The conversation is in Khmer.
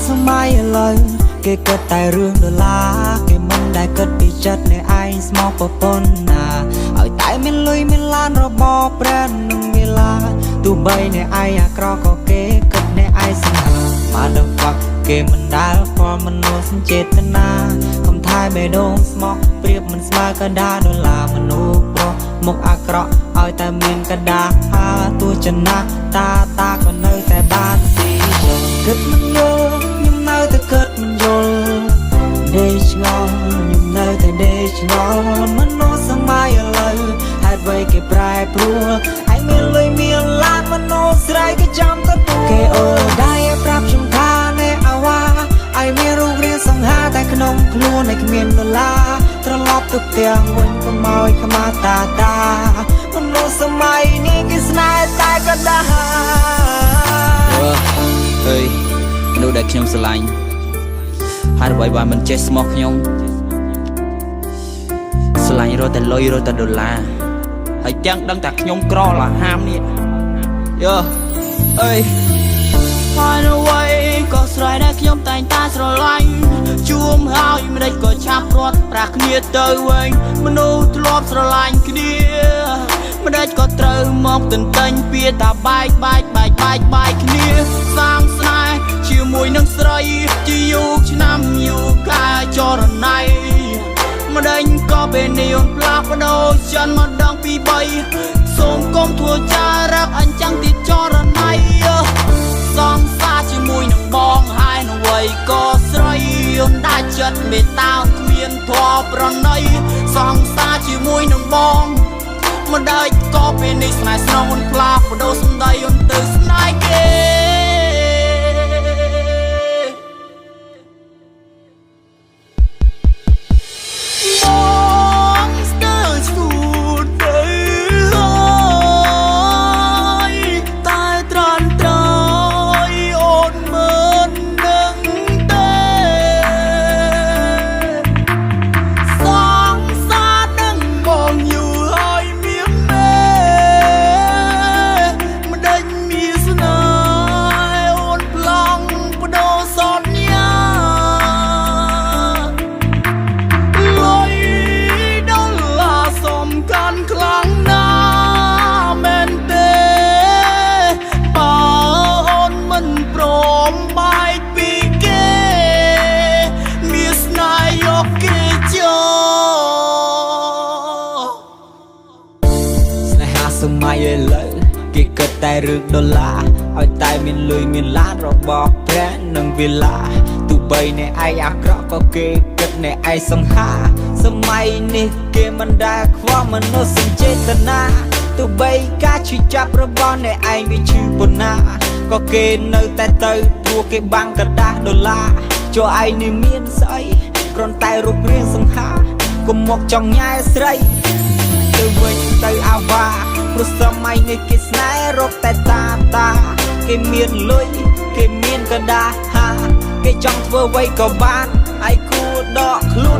សម័យឥឡូវគេគិតតែរឿងដុល្លារគេមិនដែលគិតពីចិត្តនៃឯងស្មោះប្រពន្ធណាឲ្យតែមានលុយមានឡានរបបប្រែននឹងវេលាទោះបីនៃឯងអាក្រក់ក៏គេគិតនៃឯងសង្ហាមកដល់ហ្វាក់គេមិនដែលខ្វល់មនុស្សចេតនាខំថែបេះដូងស្មោះប្រៀបមិនស្មើកណ្ដាដុល្លារមនុស្សប្រុសមុខអាក្រក់ឲ្យតែមានកណ្ដាហាទោះចំណាស់តាក៏នៅតែបានទីគិតមិនយល់ខ្ញុំនៅតែគិតមិនយល់ដេកឆ្ងល់ខ្ញុំនៅតែដេកឆ្ងល់មនុស្សសម័យឥឡូវហេតុអ្វីគេប្រែប្រួលហើយមានលុយមានឡានមនុស្សស្រីក៏ចាំទៅពួរគេអូដៃឲ្យប្រាប់ខ្ញុំថាអ្នកអាវ៉ាឲ្យមានរូបរាងសង្ហាតែក្នុងខ្លួនឲ្យគ្មានដុល្លារត្រឡប់ទៅផ្ទះវិញកុំឲ្យខ្មាស់តាមនុស្សសម័យនេះគេស្នេហ៍តែក៏ដាស់អើយមនុស្សដែលខ្ញុំស្រឡាញ់ហើយអ្វីបានមិនចេះស្មោះខ្ញុំស្រឡាញ់រត់តែលុយរត់តែដុល្លារហើយទាំងដឹងតែខ្ញុំក្រឡាហាមនេះយោអើយហើយអ្វីក៏ស្រ័យដែលខ្ញុំតែងតែស្រឡាញ់ជួមហើយមិនដេចក៏ឆាប់រត់ប្រាស់គ្នាទៅវិញមនុស្សធ្លាប់ស្រឡាញ់គ្នាមិនដេចក៏ត្រូវមកទន្ទិញពីតាបែកគ្នាសាងស្នេហ៍ជាមួយនឹងស្រីជាយូរឆ្នាំយូរកាលចរណៃម្ដេចក៏ពេលនេះអូនផ្លាស់ប្ដូរចិនម្ដងពី3សូមកុំធ្វើចារឹកអញ្ចឹងទៀតចរណៃសងសាជាមួយនឹងបងហើយនឹងវ័យក៏ស្រីអូនដាច់ចិត្តមេត្តាគ្មានធម៌ប្រណីសងសាជាមួយនឹងបងម្ដេចក៏ពេលនេះស្នេហ៍ស្នងអូនផ្លាស់ប្ដូរសម្ដីអូនទៅស្នេហ៍គេសម័យឥឡូវគេគិតតែរឿងដុល្លារឲ្យតែមានលុយមានឡានរបស់ប្រាក់និងវេលាទោះបីអ្នកឯងអាក្រក់ក៏គេគិតអ្នកឯងសង្ហាសម័យនេះគេមិនដែលខ្វល់មនុស្សចេតនាទោះបីការឈឺចាប់របស់អ្នកឯងវាឈឺប៉ុណ្ណាក៏គេនៅតែទៅព្រោះគេបាំងកដាស់ដុល្លារចូលឯងនេះមានស្អីគ្រាន់តែរូបរាងសង្ហាកុំមកចង់ញ៉ែស្រីទៅវិញទៅអាវ៉ាព្រោះសម័យនេះគេស្នេហ៍រកតែតាគេមានលុយគេមានកដាហាគេចង់ធ្វើអ្វីក៏បានឯគួរដកខ្លួន